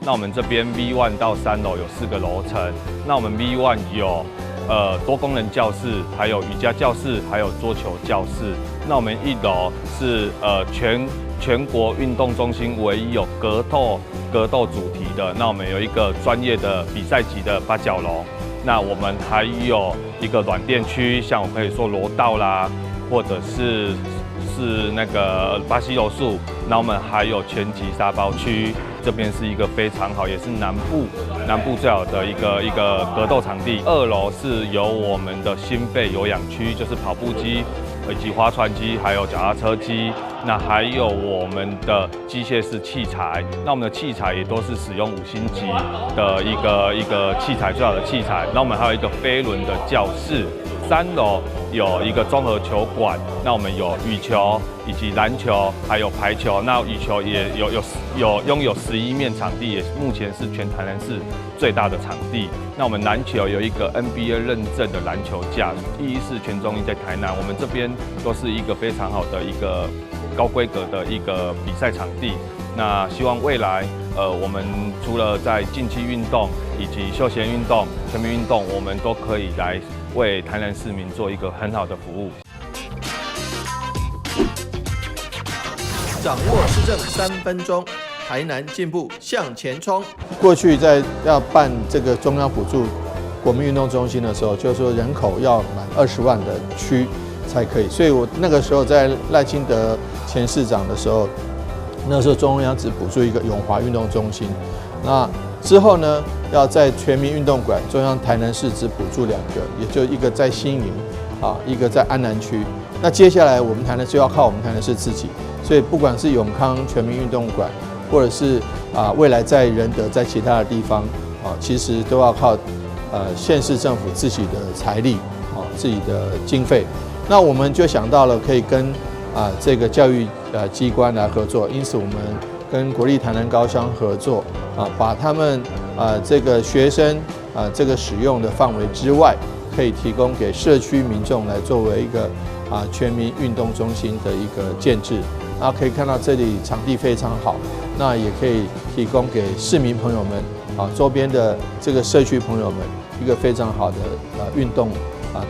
那我们这边 V1 到3楼有4个楼层。那我们 V1 有多功能教室，还有瑜伽教室，还有桌球教室。那我们1楼是全国运动中心唯一有格斗主题的。那我们有一个专业的比赛级的8角笼。那我们还有一个软垫区，像我可以说柔道啦，或者是那个巴西柔术。那我们还有拳击沙包区，这边是一个非常好，也是南部最好的一个格斗场地。2楼是有我们的心肺有氧区，就是跑步机，以及划船机，还有脚踏车机。那还有我们的机械式器材，那我们的器材也都是使用5星级的一个器材，最好的器材。那我们还有一个飞轮的教室。3楼有一个综合球馆，那我们有羽球以及篮球，还有排球。那羽球也拥有11面场地，也目前是全台南市最大的场地。那我们篮球有一个 NBA 认证的篮球架，第一是全中一在台南，我们这边都是一个非常好的一个高规格的一个比赛场地。那希望未来我们除了在竞技运动以及休闲运动、全民运动，我们都可以来为台南市民做一个很好的服务。掌握市政3分钟，台南进步向前冲。过去在要办这个中央补助国民运动中心的时候，就是说人口要满20万的区才可以。所以我那个时候在赖清德前市长的时候，那时候中央只补助一个永华运动中心。那之后呢，要在全民运动馆，中央台南市只补助2个，也就一个在新营一个在安南区。那接下来我们台南市要靠我们台南市自己，所以不管是永康全民运动馆，或者是未来在仁德在其他的地方其实都要靠县市政府自己的财力自己的经费。那我们就想到了可以跟这个教育机关来合作，因此我们跟国立台南高商合作把他们这个学生这个使用的范围之外，可以提供给社区民众来作为一个全民运动中心的一个建制。那可以看到这里场地非常好，那也可以提供给市民朋友们周边的这个社区朋友们一个非常好的运动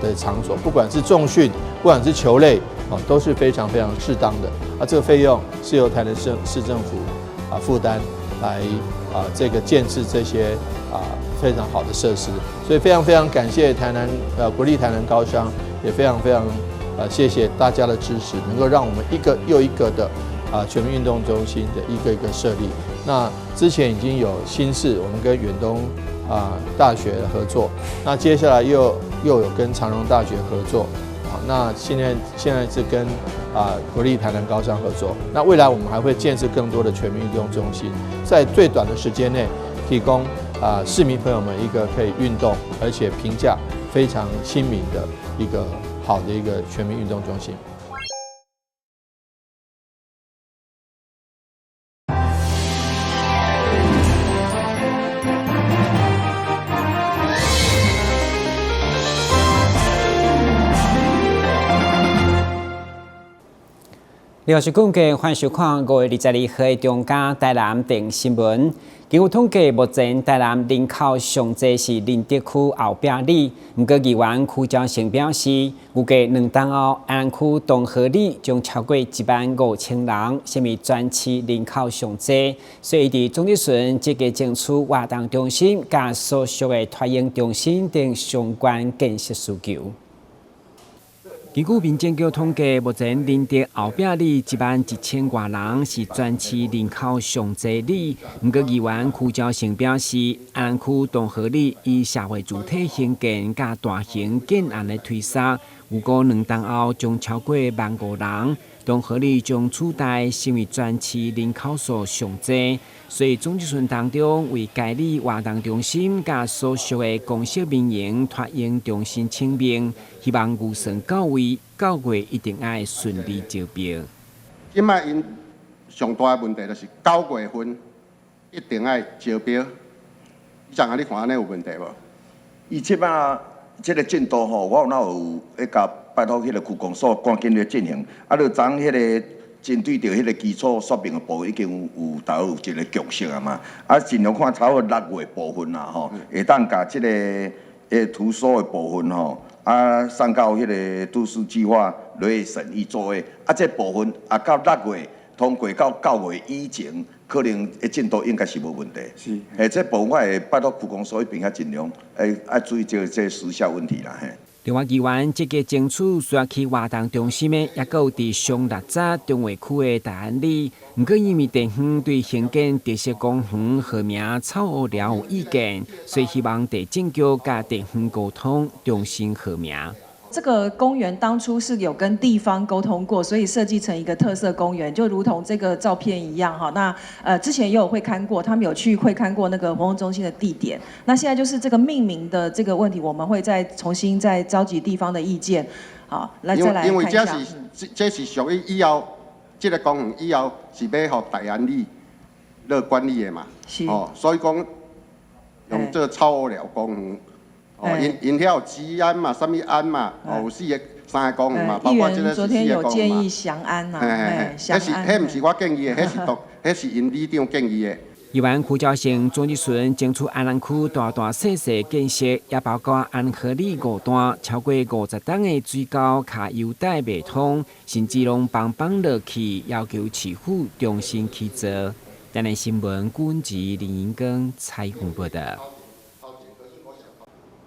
的场所，不管是重训，不管是球类都是非常非常适当的。这个费用是由台南市政府负担来这个建制这些非常好的设施，所以非常非常感谢台南国立台南高商，也非常非常谢谢大家的支持，能够让我们一个又一个的全民运动中心的一个一个设立。那之前已经有新市，我们跟远东大学合作，那接下来又有跟长荣大学合作。那现在是跟国立台南高商合作，那未来我们还会建设更多的全民运动中心，在最短的时间内提供市民朋友们一个可以运动而且评价非常亲民的一个好的一个全民运动中心。你好，是公家欢迎收看5月22号的中嘉台南电新闻。经过统计，目前台南人口上济是林德区后壁里，不过议员区长成表示，预计2年后安南区东河里将超过15000人，成为全市人口上济。所以，伫总咨询积极争取活动中心、甲所属的托婴中心等相关建设需求。根据民政局统计，目前林德后壁里11000多人是全市人口上济里。不过，议员区兆成表示，安南区东河里以社会主体兴建甲大型建案的推测，预估2年后将超过15000人。东河里将取代成为全市人口数上济，所以总咨询当中为该里活动中心甲所属的公设民营托婴中心请命，希望预算到位，9月一定要顺利招标。今摆因上大的问题就是9月份一定要招标。你怎啊？你看安尼有问题无？伊即摆即个进度吼，我有拜托迄个区公所赶紧来进行。就昨迄个针对着迄个基础说明的部分，已经有大有一个共识啊嘛。啊，尽量看差不多6月部分啦吼，会当甲即个图书的部分吼，啊送到迄个都市计划落去审议作业。啊，这部分啊到6月通过到9月以前，可能进度应该是无问题。是，这部分我会拜托区公所迄边较尽量爱注意这时效问题啦嘿。另外，议员积极争取需要去活动中心的，也有伫上六早中华区的大安里。不过，因为地方对兴建特色公园号名草乌寮有意见，所以希望地政局甲地方沟通，重新号名。这个公园当初是有跟地方沟通过，所以设计成一个特色公园，就如同这个照片一样哈。那之前也有会勘过，他们有去会勘过那个活动中心的地点。那现在就是这个命名的这个问题，我们会再重新再召集地方的意见，好，再来看一下。因为这是属于以后这个公园以后是要互大安里来管理的嘛，所以讲用这个草乌寮公园。因遐有吉安嘛，什么安嘛，有3个公园嘛，包括这个4个公园嘛。昨天有建议祥安嘛，祥安。迄不是我建议的，迄是因里长建议的。议员区兆成总日顺争取安南区大大细细建设，也包括安和里5段超过50栋的水沟卡优待未通，甚至拢邦落去，要求市府重新起造。台南新闻军职林英庚采访报道。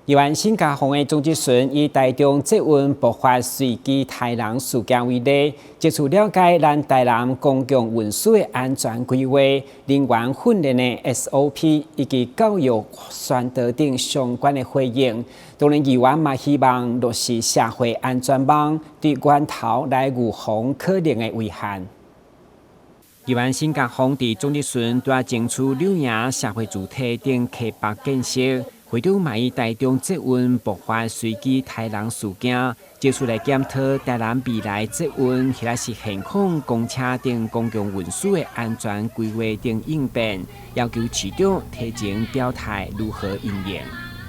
议员新加坡的总日顺以台中捷运爆发随机杀人事件为例，接触了解咱台南公共运输的安全规划、人员训练的 SOP 以及教育宣导等相关的回应。当然，议员嘛希望落实社会安全网，对源头来预防可能的危害。议员新加坡伫总日顺在争取柳营社会主体等溪北建设。会长嘛以台中捷运爆发随机杀人事件，接触来检讨台南未来捷运或者是现况公车等公共运输的安全规划等应变，要求市长提前表态如何应验。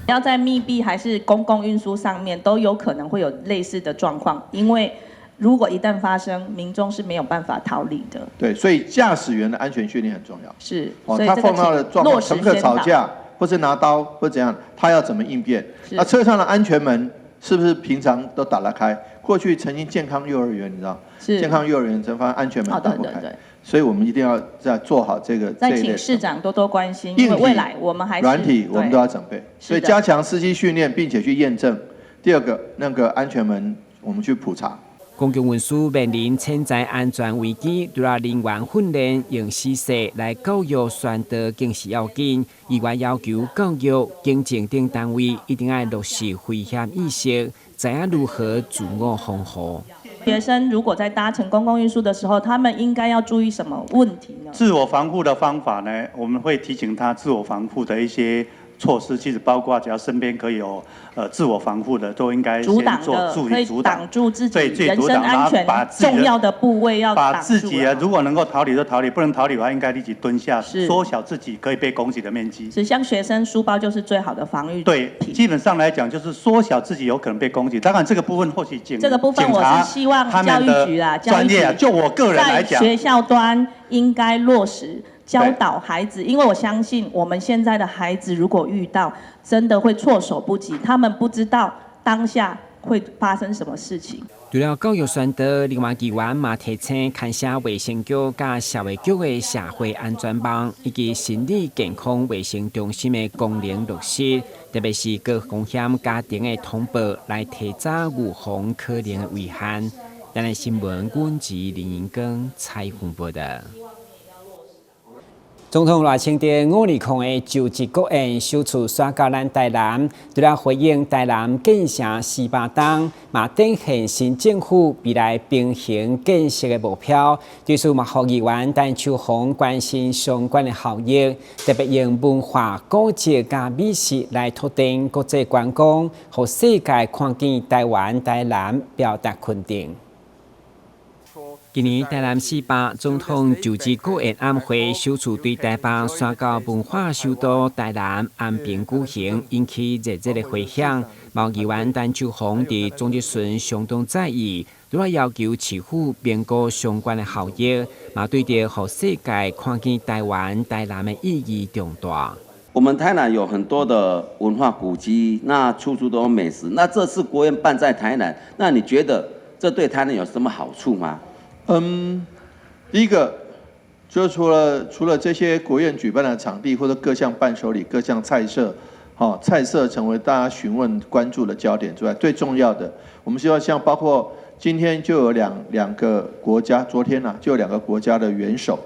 要在密闭还是公共运输上面，都有可能会有类似的状况，因为如果一旦发生，民众是没有办法逃离的。对，所以驾驶员的安全训练很重要。是，他碰到的状况，乘客吵架。或是拿刀或怎样，他要怎么应变？那车上的安全门是不是平常都打得开？过去曾经健康幼儿园，你知道，健康幼儿园曾发现安全门打不开，所以我们一定要再做好这个。再请市长多多关心，因为未来我们还是软体我们都要准备，所以加强司机训练，并且去验证。第二个，那个安全门我们去普查。公共运输面临潜在安全危机，除了人员训练用实事来教育宣导更是要紧。以外要求教育、行政等单位一定要落实危险意识，知影如何自我防护。学生如果在搭乘公共运输的时候，他们应该要注意什么问题呢？自我防护的方法呢？我们会提醒他自我防护的一些措施，其实包括只要身边可以有自我防护的，都应该先做注意阻挡，挡住自己人身安全重要的部位要把自己如果能够逃离就逃离，不能逃离的话，应该立即蹲下，缩小自己可以被攻击的面积。是，像学生书包就是最好的防御。对，基本上来讲就是缩小自己有可能被攻击。当然这个部分或许这个部分我是希望教育局啦，专业就我个人来讲，在学校端应该落实。教导孩子，因为我相信我们现在的孩子，如果遇到，真的会措手不及，他们不知道当下会发生什么事情。除了教育宣导，另外议员嘛提醒看下卫生局甲社会局的社会安全网以及心理健康卫生中心的功能落实，特别是高风险家庭的通报，来提早预防可能的危害。台南新闻军职林英庚采访报道。总统赖清德520的就职国宴首次刷到咱台南，除了回应台南建成400栋，嘛展现新政府未来平衡建设的目标。对此嘛，呼议员陈秋红关心相关的效益，特别用文化、古迹加美食来拓展国际观光，让世界看见台湾、台南，表达肯定。今年台南市北总统就职国宴晚会首次对台北宣告文化首都台南安平举行，引起热烈的回响。毛议员陈秋红伫总结时相当在意，除了要求市府评估相关的效益，嘛对着让世界看见台湾台南的意义重大。我们台南有很多的文化古迹，那处处都有美食。那这次国宴办在台南，那你觉得这对台南有什么好处吗？第一个就是除了这些国宴举办的场地或者各项伴手礼、各项菜色，菜色成为大家询问关注的焦点之外，最重要的，我们希望像包括今天就有两个国家，昨天就有2个国家的元首，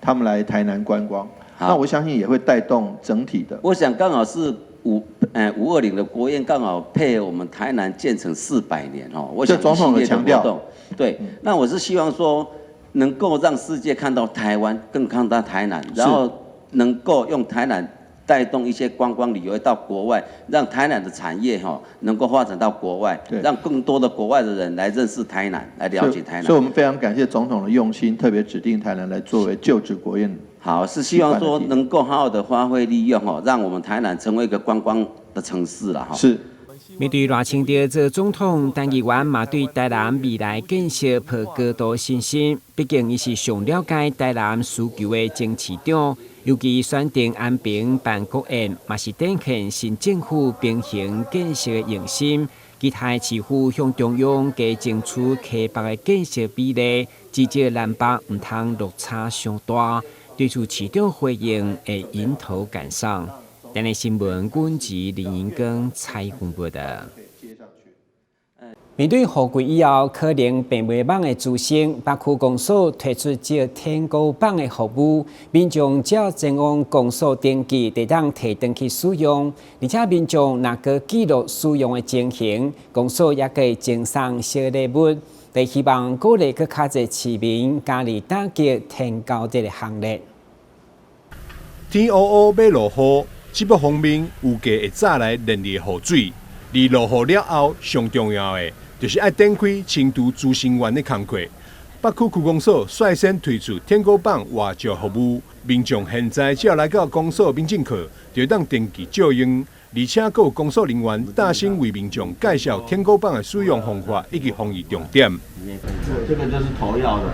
他们来台南观光，那我相信也会带动整体的。我想刚好是520的国宴刚好配合我们台南建成400年我想这总统的强调。对，那我是希望说，能够让世界看到台湾，更看到台南，然后能够用台南带动一些观光旅游到国外，让台南的产业能够发展到国外，让更多的国外的人来认识台南，来了解台南。所以我们非常感谢总统的用心，特别指定台南来作为就职国宴。好，是希望说能够好好的发挥利用让我们台南成为一个观光的城市了是。面对赖清德做总统，陈议员嘛对台南未来建设抱高度信心。毕竟伊是上了解台南需求的前市长，尤其选定安平办国宴，嘛是展现新政府平衡建设的用心。期待市府向中央加争取溪北的建设比例，至少南北唔通落差相大。对此市长回应会迎头赶上。台南新闻阮籍林银庚采访报道。面对货柜以后可能并未网的资讯，北区公所推出借天高榜的服务，民众只要前往公所登记，就当提登去使用。而且民众若个记录使用的情形，公所也可以赠送小礼物，来希望鼓励更较侪市民加入打击天高这个行列。天乌乌要落雨。这北方面有价会早来连日雨水，而落雨了后，上重要的就是要展开清除资讯员的工作。北区区公所率先推出天高榜外招服务，民众现在只要来到公所民政课，就当登记照用，而且还有公所人员大声为民众介绍天高榜的使用方法以及防疫重点。这个就是投药的，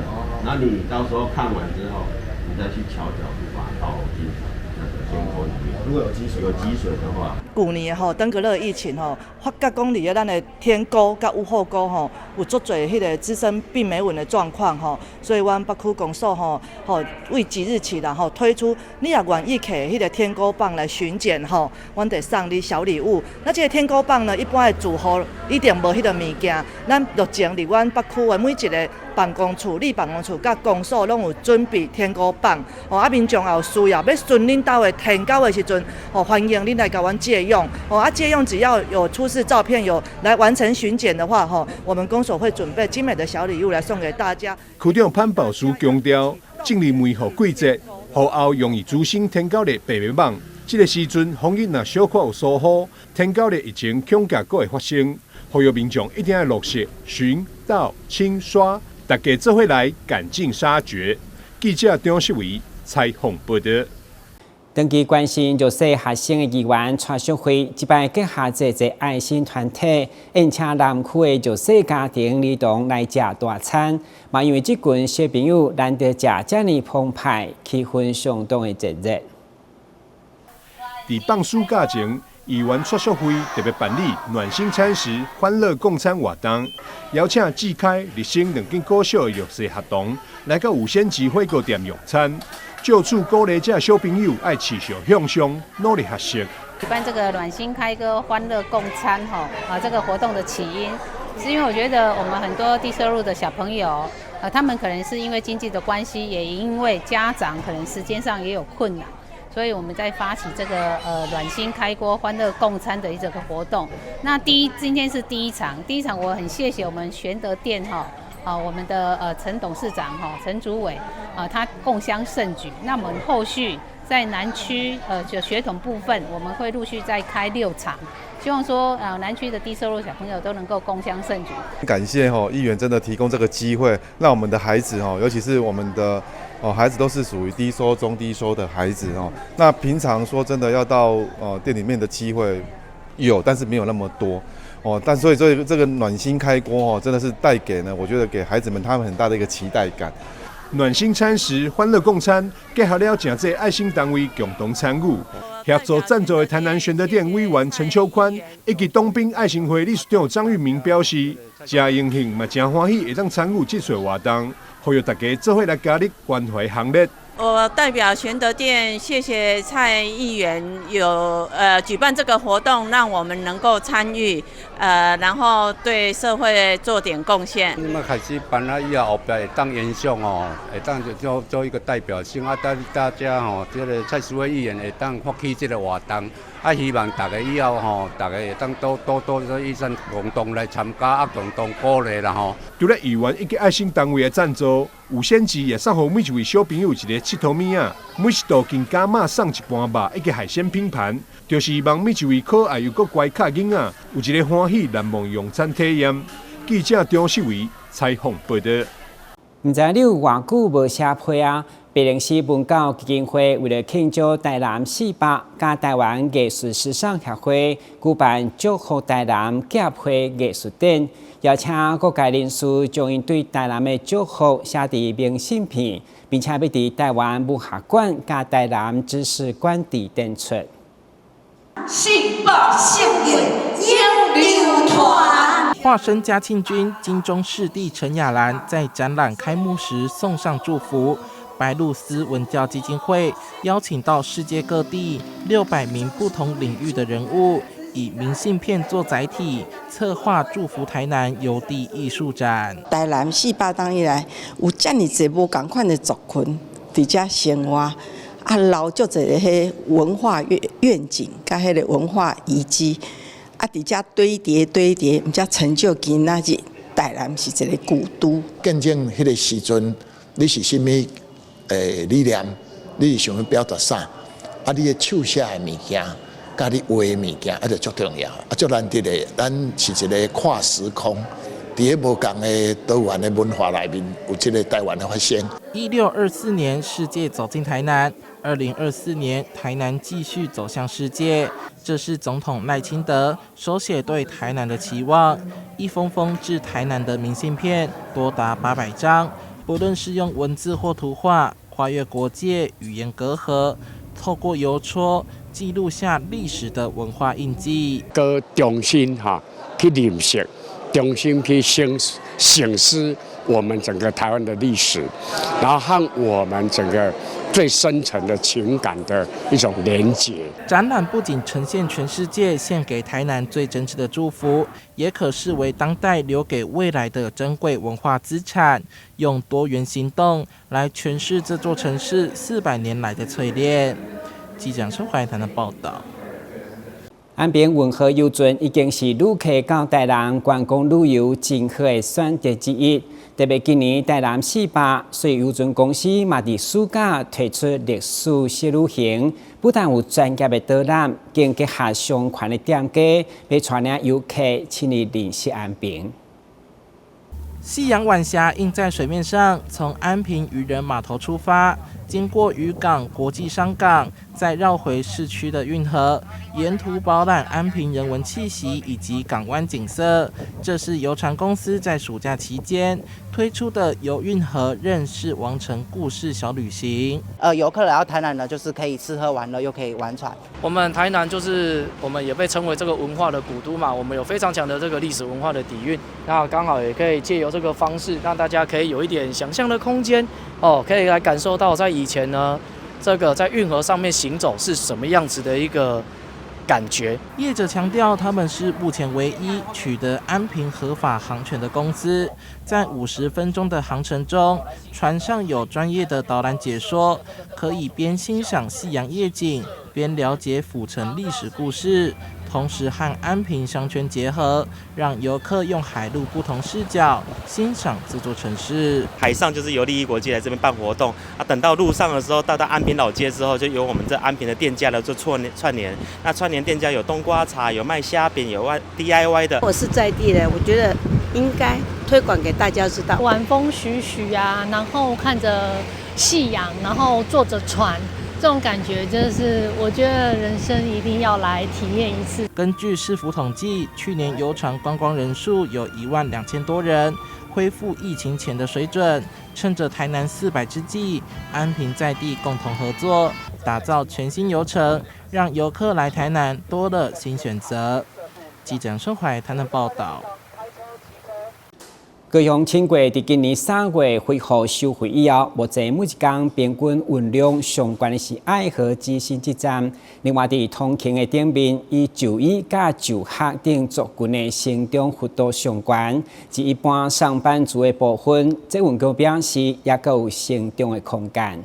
那你到时候看完之后，你再去瞧角度把它倒进那个天沟里面。如果有积水的话，去年登革热疫情发觉讲伫咧咱的天沟甲雾后沟有足侪迄个滋生病媒蚊的状况所以阮北区公所为即日起啦推出，你也愿意摕迄个天沟棒来巡检阮得送你小礼物。那这个天沟棒呢，一般的住户一定无迄个物件，咱目前伫阮北区的每一个办公处、立办公处甲公所拢有准备天沟棒民众也有需要要顺恁兜的天沟的时阵欢迎恁来甲阮借用借用只要有出示照片有来完成巡检的话我们公所会准备精美的小礼物来送给大家。区长潘宝书强调，正日每号季节，雨后容易滋生天高热白毛网。这个时阵风雨若小可有疏忽，天高热疫情恐吓阁会发生。呼吁民众一定要落实巡、倒、清、刷，大家做伙来赶尽杀绝。记者张世伟采访报道。登记关心弱势学生的议员串聚会，即摆结合一个爱心团体，邀请南区的弱势家庭儿童来食大餐。嘛，因为这群小朋友难得食遮尼澎湃，气氛相当的热烈。伫放暑假前，议员串聚会特别办理暖心餐食、欢乐共餐活动，邀请志开、立新两间高小的弱势学童来到有仙集火锅店用餐。就此鼓励这小朋友爱持续向上，努力学习。举办这个暖心开歌、欢乐共餐这个活动的起因，是因为我觉得我们很多低收入的小朋友，他们可能是因为经济的关系，也因为家长可能时间上也有困难，所以我们在发起这个暖心开锅、欢乐共餐的这个活动。那今天是第一场我很谢谢我们玄德店我们的陈董事长陈主委他共襄盛举。那我们后续在南区就学童部分，我们会陆续再开6场，希望说南区的低收入小朋友都能够共襄盛举。感谢议员真的提供这个机会，让我们的孩子尤其是我们的孩子都是属于低收、中低收的孩子那平常说真的要到店里面的机会有，但是没有那么多但所以这个暖心开锅真的是带给呢，我觉得给孩子们他们很大的一个期待感。暖心餐食、欢乐共餐，结合了真侪爱心单位共同参与。协助赞助的台南玄德店委员陈秋宽，以及东滨爱心会理事长张玉明表示，真荣幸嘛，真欢喜会当参与这次活动，呼吁大家做伙来加入关怀行列。我代表玄德店，谢谢蔡议员有举办这个活动，让我们能够参与，然后对社会做点贡献。那开始办了以后，后边会当延续会当就做一个代表性大家这个蔡淑慧议员会当发起这个活动。希望大家以后大家会当多医生共同来参加，共同鼓励啦除了议员以及爱心单位的赞助，有先至也送予每一位小朋友一个佚佗物仔，每一道金加码送一盘肉以及海鲜拼盘，就是希望每一位可爱又搁乖巧囡仔有一个欢喜难忘用餐体验。记者张世伟采访报道。唔知你有偌久无写批啊？北宁市文教基金会为了庆祝台南400加台湾艺术时尚协会举办祝福台南结合艺术展，邀请各界人士将因对台南的祝福写伫明信片，并且要伫台湾文学馆加台南知识馆地展出。400盛宴迎流团。化身嘉庆君金钟视帝陈雅兰在展览开幕时送上祝福。白鹭鸶文教基金会邀请到世界各地600名不同领域的人物，以明信片做载体，策划祝福台南邮递艺术展。台南400当以来，有这么多无同款的族群伫遮生活，留足侪个迄文化愿景，甲迄个文化遗迹，伫遮堆叠，毋则成就今仔日台南是一个古都。见证迄个时阵，你是甚物？理念，你是想要表达啥？你的手写的物件，甲你画的物件，就足重要，足难得的。咱是一个跨时空，伫个无同的多元的文化内面，有这个台湾的发现。1624年世界走进台南，2024年台南继续走向世界。这是总统赖清德手写对台南的期望，一封封致台南的明信片多达800张。不论是用文字或图画，跨越国界、语言隔阂，透过邮戳记录下历史的文化印记。个重新去认识，重新去省思我们整个台湾的历史，然后和我们整个最深层的情感的一种连结。展览不仅呈现全世界献给台南最真挚的祝福，也可视为当代留给未来的珍贵文化资产，用多元行动来诠释这座城市400年来的淬炼。记者邱怀谈的报道。安平运河游船已经是旅客到台南观光旅游真好的选择之一。特别今年台南400，所以游船公司嘛伫暑假推出历史小旅行，不但有专业的导览，更结合相关的店家，要带领游客亲自认识安平。夕阳晚霞映在水面上，从安平渔人码头出发，经过渔港、国际商港，再绕回市区的运河，沿途饱览安平人文气息以及港湾景色。这是游船公司在暑假期间推出的游运河认识王城故事小旅行。游客来到台南呢，就是可以吃喝玩乐，又可以玩船。我们台南就是我们也被称为这个文化的古都嘛，我们有非常强的这个历史文化的底蕴，那刚好也可以借由这个方式，让大家可以有一点想象的空间可以来感受到在以前呢，这个在运河上面行走是什么样子的一个感觉。业者强调，他们是目前唯一取得安平合法航权的公司。在50分钟的航程中，船上有专业的导览解说，可以边欣赏夕阳夜景，边了解府城历史故事。同时和安平商圈结合，让游客用海陆不同视角欣赏这座城市。海上就是由利益国际来这边办活动啊，等到路上的时候，到安平老街之后，就由我们这安平的店家来做串联。那串联店家有冬瓜茶，有卖虾饼，有DIY 的。我是在地的，我觉得应该推广给大家知道。晚风徐徐啊，然后看着夕阳，然后坐着船。这种感觉就是我觉得人生一定要来体验一次。根据市府统计，去年游船观光人数有12000多人，恢复疫情前的水准。趁着台南400之际，安平在地共同合作，打造全新游程，让游客来台南多了新选择。记者孙怀台南报道。高雄轻轨在今年3月恢复收费以后，目前每一天平均运量上悬的是爱河之新这站。另外，在通勤的顶面，以就医甲就学等族群的成长幅度上悬，至一般上班族的部分，这运高表示也阁有成长的空间。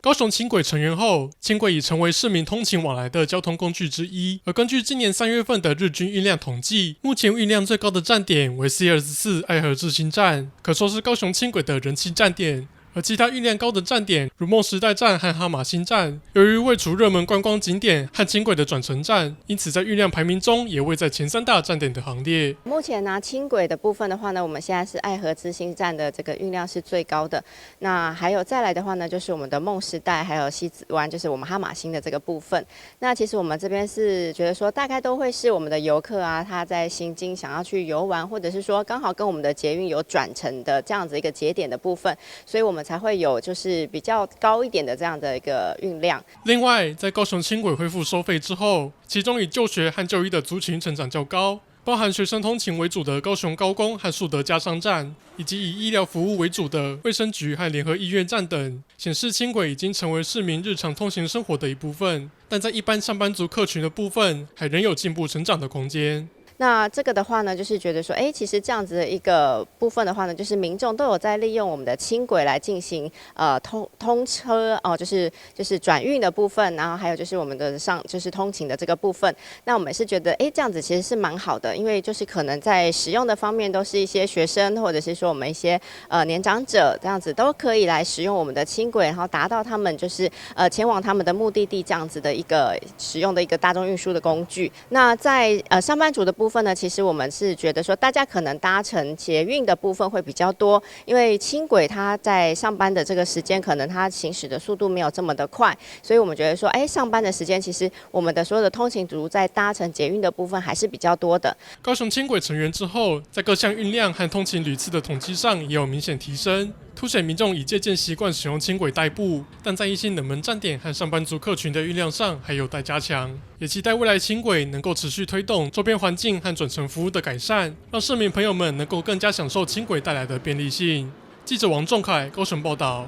高雄轻轨成员后，轻轨已成为市民通勤往来的交通工具之一。而根据今年3月份的日均运量统计，目前运量最高的站点为 C24 爱河至新站，可说是高雄轻轨的人气站点。而其他运量高的站点，如梦时代站和哈马星站，由于位处热门观光景点和轻轨的转乘站，因此在运量排名中也位在前3大站点的行列。目前呢，轻轨的部分的话呢，我们现在是爱河之新站的这个运量是最高的。那还有再来的话呢，就是我们的梦时代还有西子湾，就是我们哈马星的这个部分。那其实我们这边是觉得说，大概都会是我们的游客啊，他在新津想要去游玩，或者是说刚好跟我们的捷运有转乘的这样子一个节点的部分，所以我们才会有就是比较高一点的这样的一个运量。另外，在高雄轻轨恢复收费之后，其中以就学和就医的族群成长较高，包含学生通勤为主的高雄高工和树德家商站，以及以医疗服务为主的卫生局和联合医院站等，显示轻轨已经成为市民日常通行生活的一部分。但在一般上班族客群的部分，还仍有进步成长的空间。那这个的话呢，就是觉得说，其实这样子的一个部分的话呢，就是民众都有在利用我们的轻轨来进行通车哦，就是转运的部分，然后还有就是我们的就是通勤的这个部分。那我们是觉得，这样子其实是蛮好的，因为就是可能在使用的方面都是一些学生或者是说我们一些年长者这样子都可以来使用我们的轻轨，然后达到他们就是前往他们的目的地这样子的一个使用的一个大众运输的工具。那在上班族的部分呢，其实我们是觉得说，大家可能搭乘捷运的部分会比较多，因为轻轨它在上班的这个时间，可能它行驶的速度没有这么的快，所以我们觉得说，上班的时间其实我们的所有的通勤族在搭乘捷运的部分还是比较多的。高雄轻轨成员之后，在各项运量和通勤旅次的统计上也有明显提升，凸显民众已渐渐习惯使用轻轨代步，但在一些冷门站点和上班族客群的运量上还有待加强。也期待未来轻轨能够持续推动周边环境和转乘服务的改善，让市民朋友们能够更加享受轻轨带来的便利性。记者王仲凯高雄报道。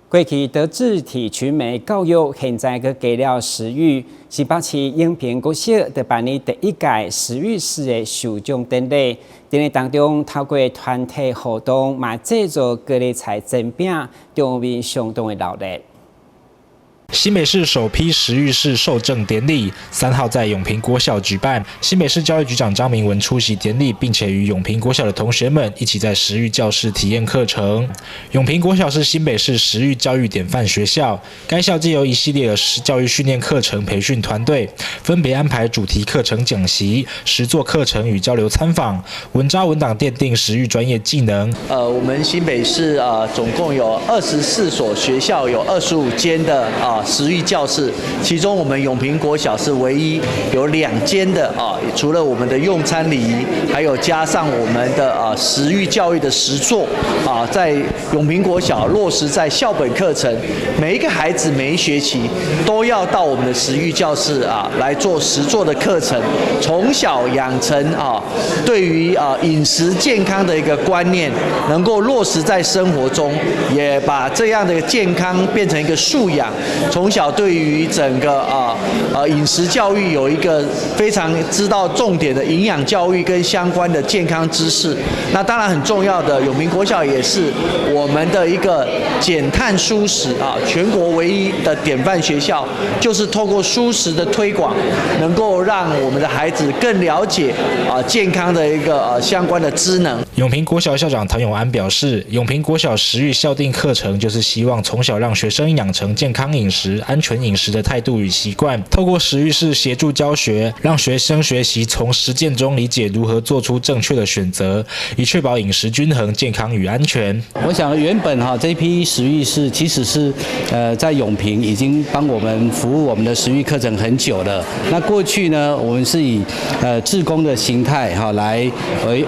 过去德智体群美教育，现在佮加了食育。新北市永平国小在办理第1届食育师的授奖典礼，典礼当中透过团体活动，嘛制作各类菜煎饼，场面相当的热烈。新北市首批食育士授证典礼3号在永平国小举办，新北市教育局长张明文出席典礼，并且与永平国小的同学们一起在食育教室体验课程。永平国小是新北市食育教育典范学校，该校藉由一系列的教育训练课程培训团队，分别安排主题课程讲习、实作课程与交流参访，稳扎稳打奠定食育专业技能。我们新北市总共有24所学校，有25间的食育教室，其中我们永平国小是唯一有2间的除了我们的用餐礼仪，还有加上我们的食育教育的实作在永平国小落实在校本课程，每一个孩子每一学期都要到我们的食育教室来做实作的课程，从小养成对于饮食健康的一个观念，能够落实在生活中，也把这样的健康变成一个素养。从小对于整个饮食教育有一个非常知道重点的营养教育跟相关的健康知识。那当然很重要的，永平国小也是我们的一个减碳蔬食全国唯一的典范学校，就是透过蔬食的推广，能够让我们的孩子更了解健康的一个相关的知能。永平国小校长唐永安表示，永平国小食育校定课程就是希望从小让学生养成健康饮食、安全饮食的态度与习惯，透过食育室协助教学，让学生学习从实践中理解如何做出正确的选择，以确保饮食均衡、健康与安全。我想原本这批食育室其实是在永平已经帮我们服务我们的食育课程很久了。那过去呢，我们是以志工的形态来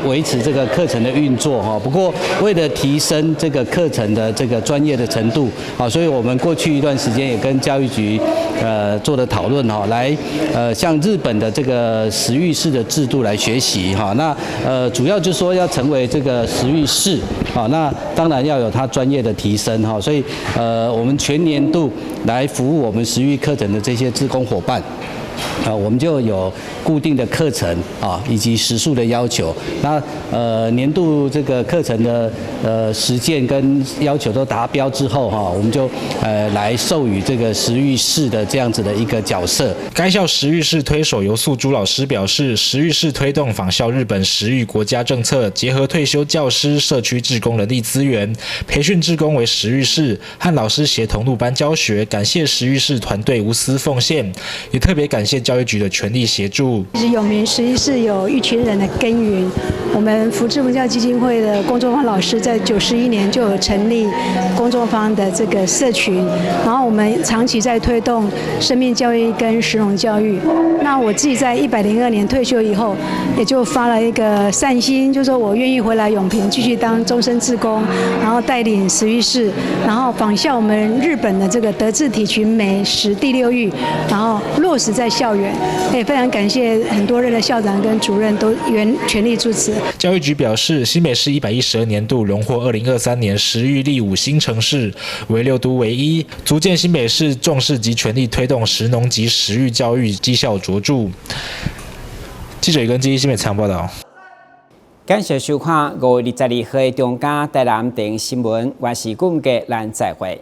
维持这个课程的运作不过为了提升这个课程的这个专业的程度所以我们过去一段时间也跟教育局做了讨论来向日本的这个食育室的制度来学习那主要就是说要成为这个食育室那当然要有它专业的提升所以我们全年度来服务我们食育课程的这些志工伙伴我们就有固定的课程以及时数的要求。那年度这个课程的实践跟要求都达标之后我们就来授予这个食育室的这样子的一个角色。该校食育室推手游素珠老师表示，食育室推动仿效日本食育国家政策，结合退休教师、社区志工人力资源，培训志工为食育室，和老师协同入班教学。感谢食育室团队无私奉献，也特别感谢教育局的全力协助。其实永明食育室有一群人的耕耘，我们福智文教基金会的龚仲芳老师在91年就有成立龚仲芳的这个社群，然后我们长期在推动生命教育跟食农教育。那我自己在102年退休以后，也就发了一个善心，就说我愿意回来永平继续当终身志工，然后带领食育室，然后仿效我们日本的这个德智体群美食第6育，然后落实在校园。也非常感谢很多任的校长跟主任都全力支持。教育局表示，新北市112年度荣获2023年食育力5新城市，为6都唯一，足见新北市重视及全力推动食农及食育教育绩效卓著。记者李根基新北采访报道。感谢收看5月22号的中嘉台南电新闻，我是顾文杰，咱再会。